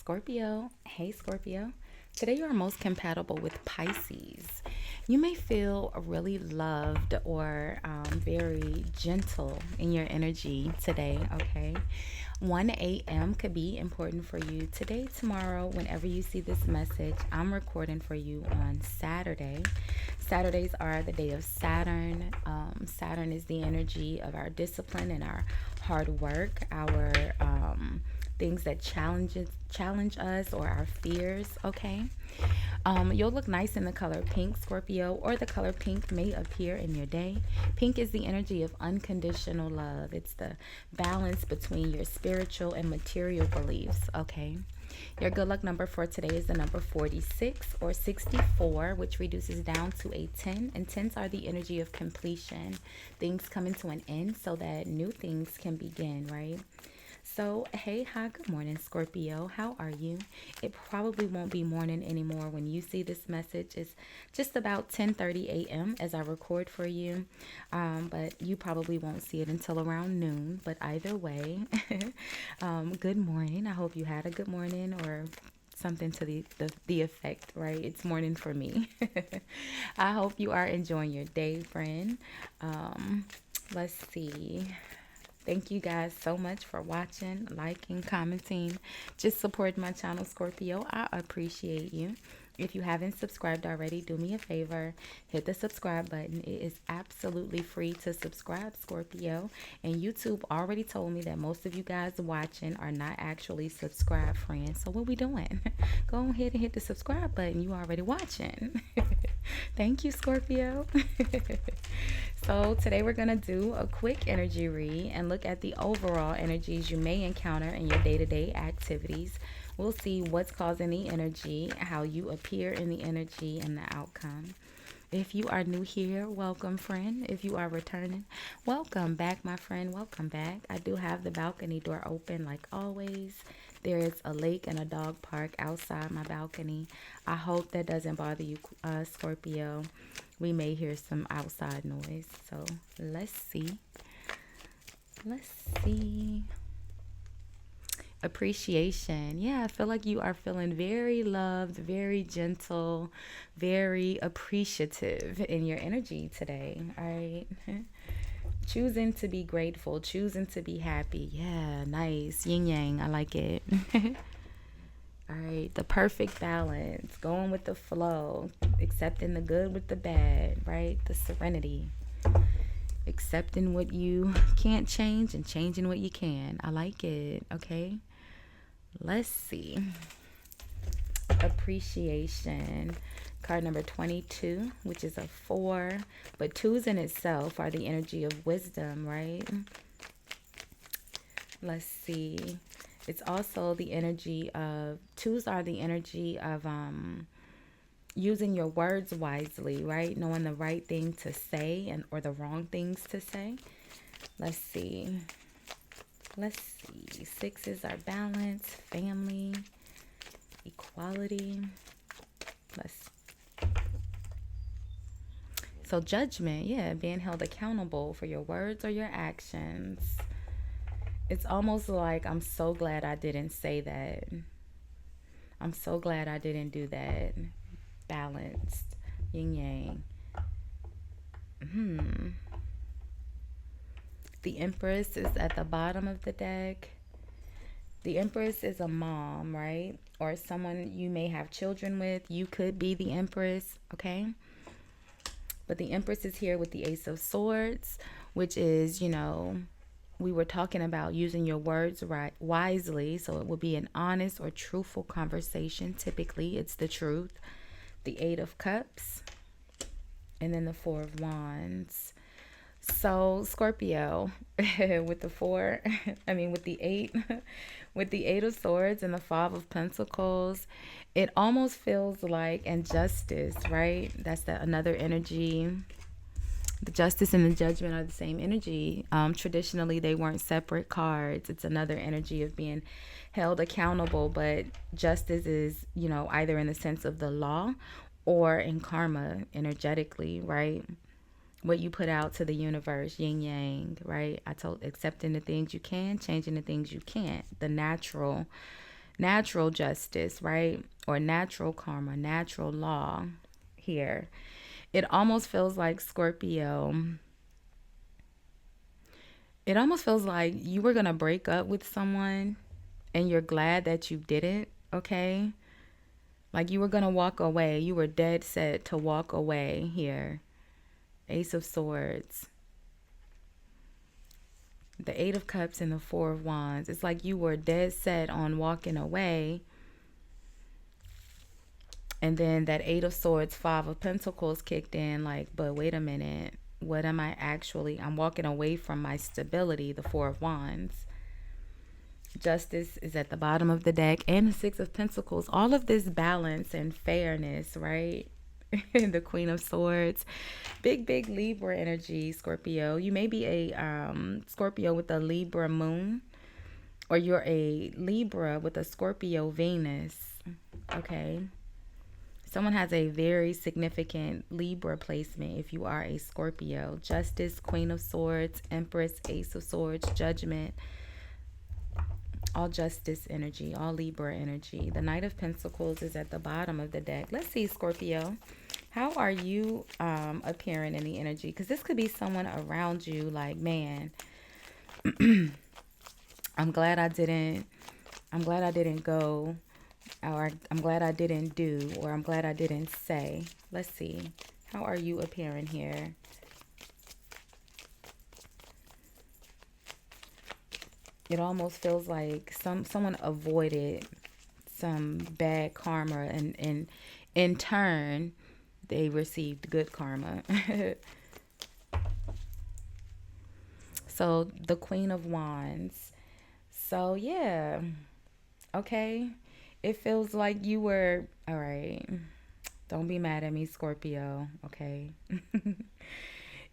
Scorpio. Hey, Scorpio. Today you are most compatible with Pisces. You may feel really loved or very gentle in your energy today, okay? 1 a.m. could be important for you today, tomorrow, whenever you see this message. I'm recording for you on Saturday. Saturdays are the day of Saturn. Saturn is the energy of our discipline and our hard work, our things that challenge us or our fears. Okay, you'll look nice in the color pink, Scorpio, or the color pink may appear in your day. Pink is the energy of unconditional love. It's the balance between your spiritual and material beliefs. Okay. Your good luck number for today is the number 46 or 64, which reduces down to a 10. And 10s are the energy of completion, things coming to an end so that new things can begin, right? So, hey, hi, good morning, Scorpio. How are you? It probably won't be morning anymore when you see this message. It's just about 10:30 a.m. as I record for you, but you probably won't see it until around noon. But either way, good morning. I hope you had a good morning or something to the effect, right? It's morning for me. I hope you are enjoying your day, friend. Let's see. Thank you guys so much for watching, liking, commenting, just supporting my channel, Scorpio. I appreciate you. If you haven't subscribed already, do me a favor, hit the subscribe button. It is absolutely free to subscribe, Scorpio. And YouTube already told me that most of you guys watching are not actually subscribed, friends. So what we doing? Go ahead and hit the subscribe button. You already watching. Thank you, Scorpio. So today we're going to do a quick energy read and look at the overall energies you may encounter in your day-to-day activities. We'll see what's causing the energy, how you appear in the energy, and the outcome. If you are new here, welcome, friend. If you are returning, welcome back, my friend. Welcome back. I do have the balcony door open like always. There is a lake and a dog park outside my balcony. I hope that doesn't bother you, Scorpio. We may hear some outside noise. So let's see. Let's see. Appreciation. Yeah, I feel like you are feeling very loved, very gentle, very appreciative in your energy today. All right. Choosing to be grateful, choosing to be happy. Yeah, nice. Yin yang. I like it. All right. The perfect balance, going with the flow, accepting the good with the bad, right? The serenity. Accepting what you can't change and changing what you can. I like it. Okay. Let's see. Appreciation. Card number 22, which is a 4. But 2s in itself are the energy of wisdom, right? Let's see. It's also the energy of, 2s are the energy of using your words wisely, right? Knowing the right thing to say and or the wrong things to say. Let's see. Let's see. 6s are balance, family, equality. So judgment, yeah, being held accountable for your words or your actions. It's almost like I'm so glad I didn't say that. I'm so glad I didn't do that. Balanced, yin yang. The Empress is at the bottom of the deck. The Empress is a mom, right? Or someone you may have children with. You could be the Empress, okay? But the Empress is here with the Ace of Swords, which is, we were talking about using your words wisely. So it would be an honest or truthful conversation. Typically, it's the truth. The 8 of Cups. And then the 4 of Wands. So Scorpio with the 4, with the 8, with the 8 of Swords and the 5 of Pentacles, it almost feels like injustice, right? That's another energy. The Justice and the Judgment are the same energy. Traditionally, they weren't separate cards. It's another energy of being held accountable, but justice is, either in the sense of the law or in karma, energetically, right? What you put out to the universe, yin yang, right? I told accepting the things you can, changing the things you can't. The natural natural justice, right? Or natural karma, natural law here. It almost feels like Scorpio. It almost feels like you were going to break up with someone and you're glad that you didn't, okay? Like you were going to walk away. You were dead set to walk away here. Ace of Swords. The Eight of Cups and the Four of Wands. It's like you were dead set on walking away. And then that Eight of Swords, Five of Pentacles kicked in like, but wait a minute. What am I actually? I'm walking away from my stability, the Four of Wands. Justice is at the bottom of the deck, and the Six of Pentacles. All of this balance and fairness, right? The Queen of Swords. Big Libra energy, Scorpio. You may be a Scorpio with a Libra moon, or you're a Libra with a Scorpio Venus. Okay. Someone has a very significant Libra placement if you are a Scorpio. Justice, Queen of Swords, Empress, Ace of Swords, Judgment. All justice energy, all Libra energy. The Knight of Pentacles is at the bottom of the deck. Let's see, Scorpio. How are you appearing in the energy? Because this could be someone around you like, man, I'm glad I didn't go, or I'm glad I didn't do, or I'm glad I didn't say. Let's see. How are you appearing here? It almost feels like someone avoided some bad karma, and in turn they received good karma. So the Queen of Wands. So yeah. Okay. It feels like you were, all right. Don't be mad at me, Scorpio. Okay.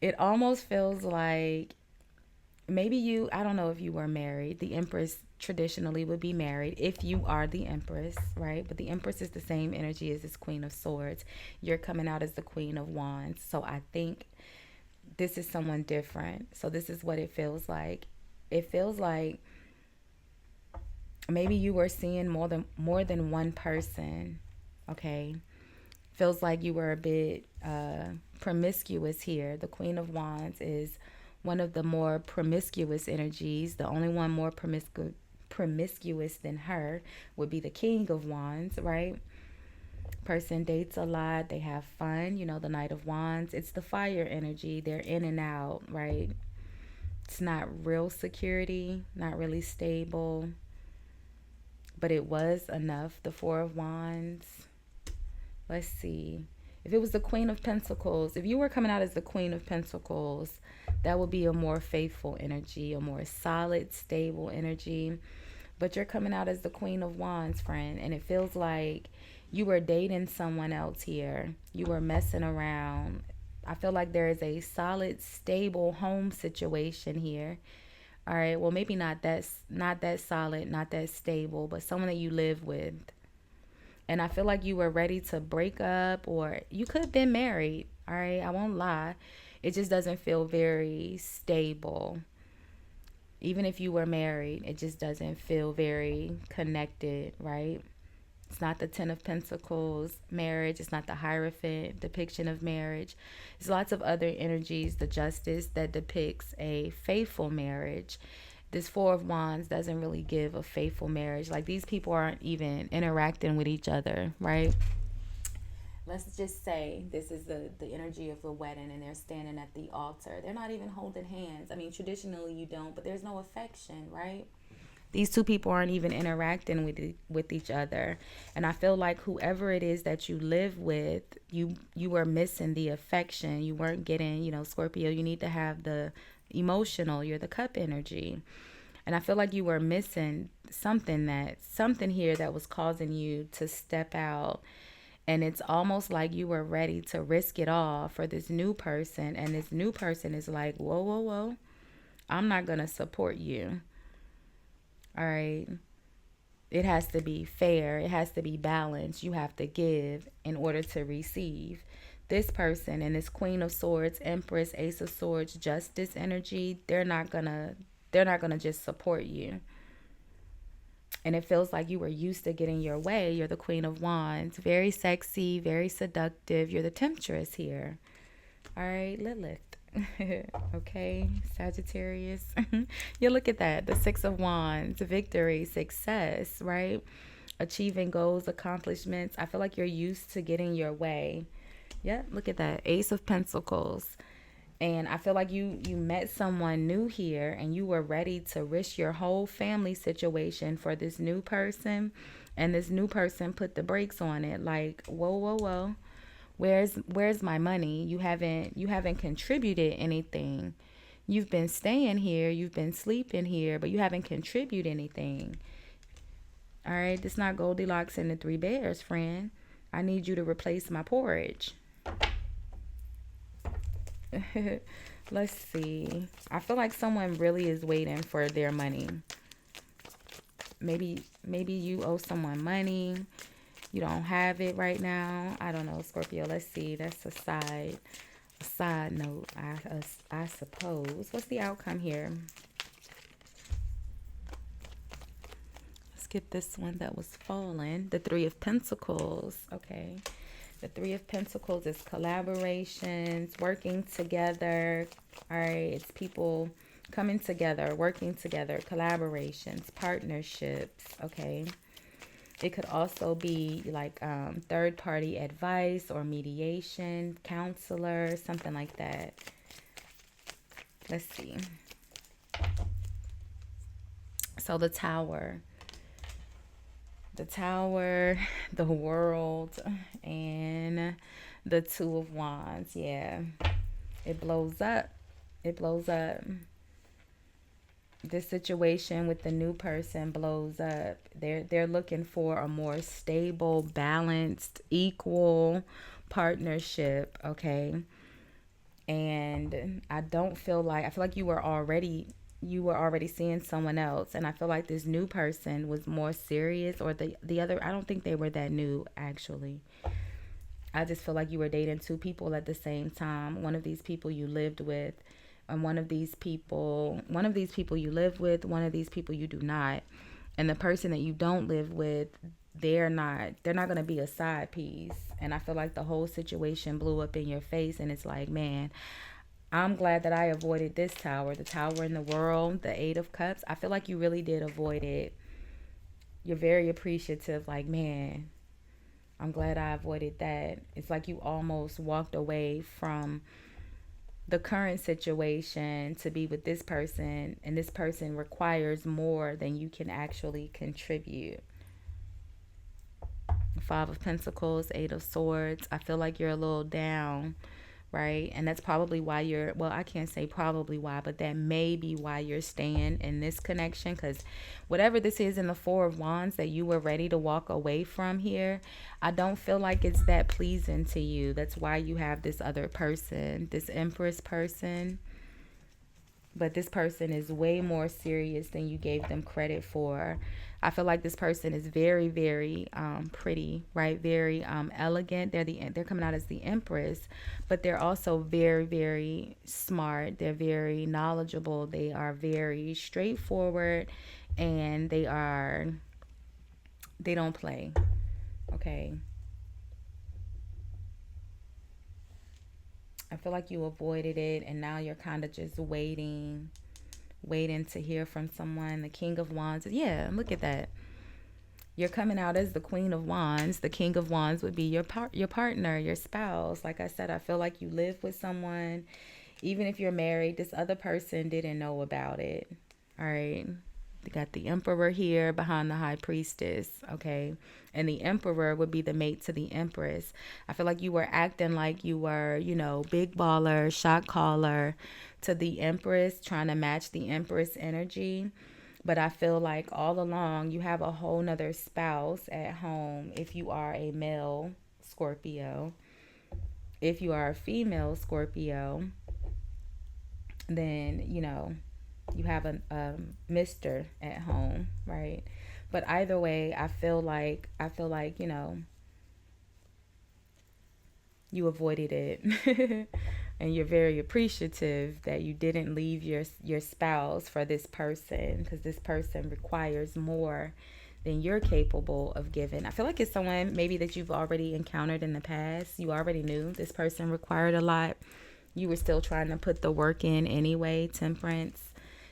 It almost feels like maybe you, I don't know if you were married. The Empress traditionally would be married if you are the Empress, right? But the Empress is the same energy as this Queen of Swords. You're coming out as the Queen of Wands. So I think this is someone different. So this is what it feels like. It feels like maybe you were seeing more than one person. Okay. Feels like you were a bit promiscuous here. The Queen of Wands is one of the more promiscuous energies. The only one more promiscuous than her would be the King of Wands, right? Person dates a lot. They have fun. You know, the Knight of Wands. It's the fire energy. They're in and out, right? It's not real security, not really stable. But it was enough. The Four of Wands. Let's see. If it was the Queen of Pentacles, if you were coming out as the Queen of Pentacles, that would be a more faithful energy, a more solid, stable energy. But you're coming out as the Queen of Wands, friend, and it feels like you were dating someone else here. You were messing around. I feel like there is a solid, stable home situation here. All right, well, maybe not that solid, not that stable, but someone that you live with. And I feel like you were ready to break up, or you could have been married. All right, I won't lie. It just doesn't feel very stable. Even if you were married, it just doesn't feel very connected, right? It's not the Ten of Pentacles marriage. It's not the Hierophant depiction of marriage. There's lots of other energies, the Justice, that depicts a faithful marriage. This Four of Wands doesn't really give a faithful marriage. Like, these people aren't even interacting with each other, right? Let's just say this is the energy of the wedding, and they're standing at the altar. They're not even holding hands. I mean, traditionally you don't, but there's no affection, right? These two people aren't even interacting with each other. And I feel like whoever it is that you live with, you were missing the affection. You weren't getting, Scorpio, you need to have the emotional, you're the cup energy. And I feel like you were missing something here that was causing you to step out. And it's almost like you were ready to risk it all for this new person. And this new person is like, whoa, I'm not going to support you. All right. It has to be fair. It has to be balanced. You have to give in order to receive. This person and this Queen of Swords, Empress, Ace of Swords, Justice energy, they're not gonna just support you. And it feels like you were used to getting your way. You're the Queen of Wands. Very sexy, very seductive. You're the temptress here. All right, Lilith. Okay, Sagittarius. You look at that. The Six of Wands, victory, success, right? Achieving goals, accomplishments. I feel like you're used to getting your way. Yep, look at that. Ace of Pentacles. And I feel like you met someone new here and you were ready to risk your whole family situation for this new person. And this new person put the brakes on it. Like, whoa, whoa, whoa. Where's my money? You haven't contributed anything. You've been staying here, you've been sleeping here, but you haven't contributed anything. All right, it's not Goldilocks and the Three Bears, friend. I need you to replace my porridge. Let's see. I feel like someone really is waiting for their money. Maybe you owe someone money. You don't have it right now. I don't know, Scorpio. Let's see. That's a side note, I suppose. What's the outcome here? Let's get this one that was fallen. The Three of Pentacles. Okay. The Three of Pentacles is collaborations, working together. All right. It's people coming together, working together, collaborations, partnerships. Okay. It could also be like third-party advice or mediation, counselor, something like that. Let's see. So the Tower, the World, and the Two of Wands. Yeah, it blows up. It blows up. This situation with the new person blows up. They're looking for a more stable, balanced, equal partnership, okay? And I feel like you were already seeing someone else, and I feel like this new person was more serious, or the other, I don't think they were that new actually. I just feel like you were dating two people at the same time. One of these people you lived with, and one of these people you live with, one of these people you do not. And the person that you don't live with, they're not going to be a side piece. And I feel like the whole situation blew up in your face, and it's like, man, I'm glad that I avoided this tower, the Tower in the World, the Eight of Cups. I feel like you really did avoid it. You're very appreciative, like, man, I'm glad I avoided that. It's like you almost walked away from the current situation to be with this person, and this person requires more than you can actually contribute. Five of Pentacles, Eight of Swords. I feel like you're a little down, right? And that's probably why I can't say probably why, but that may be why you're staying in this connection, because whatever this is in the Four of Wands that you were ready to walk away from here, I don't feel like it's that pleasing to you. That's why you have this other person, this Empress person. But this person is way more serious than you gave them credit for. I feel like this person is very, very pretty, right? Very elegant. They're coming out as the Empress, but they're also very, very smart. They're very knowledgeable. They are very straightforward, and they don't play. Okay. I feel like you avoided it, and now you're kind of just waiting to hear from someone. The King of Wands. Yeah, look at that. You're coming out as the Queen of Wands. The King of Wands would be your partner, your spouse. Like I said, I feel like you live with someone. Even if you're married, this other person didn't know about it. All right. They got the Emperor here behind the High Priestess, okay? And the Emperor would be the mate to the Empress. I feel like you were acting like you were, big baller, shot caller to the Empress, trying to match the Empress energy. But I feel like all along you have a whole nother spouse at home if you are a male Scorpio. If you are a female Scorpio, then, you have a Mr. at home, right? But either way, I feel like you avoided it. And you're very appreciative that you didn't leave your spouse for this person, because this person requires more than you're capable of giving. I feel like it's someone maybe that you've already encountered in the past. You already knew this person required a lot. You were still trying to put the work in anyway. Temperance,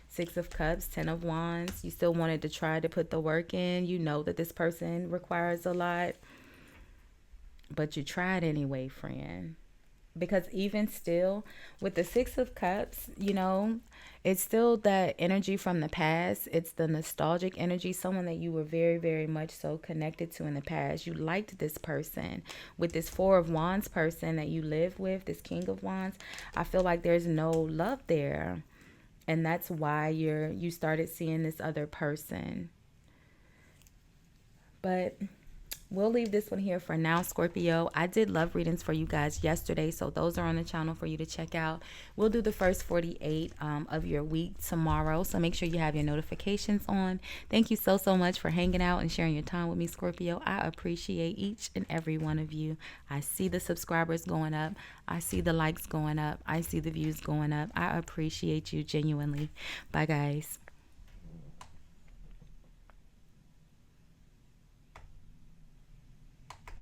Six of Cups, Ten of Wands. You still wanted to try to put the work in. You know that this person requires a lot, but you tried anyway, friend. Because even still, with the Six of Cups, it's still that energy from the past. It's the nostalgic energy, someone that you were very, very much so connected to in the past. You liked this person. With this Four of Wands person that you live with, this King of Wands, I feel like there's no love there. And that's why you started seeing this other person. But we'll leave this one here for now, Scorpio. I did love readings for you guys yesterday, so those are on the channel for you to check out. We'll do the first 48 of your week tomorrow, so make sure you have your notifications on. Thank you so, so much for hanging out and sharing your time with me, Scorpio. I appreciate each and every one of you. I see the subscribers going up. I see the likes going up. I see the views going up. I appreciate you genuinely. Bye, guys.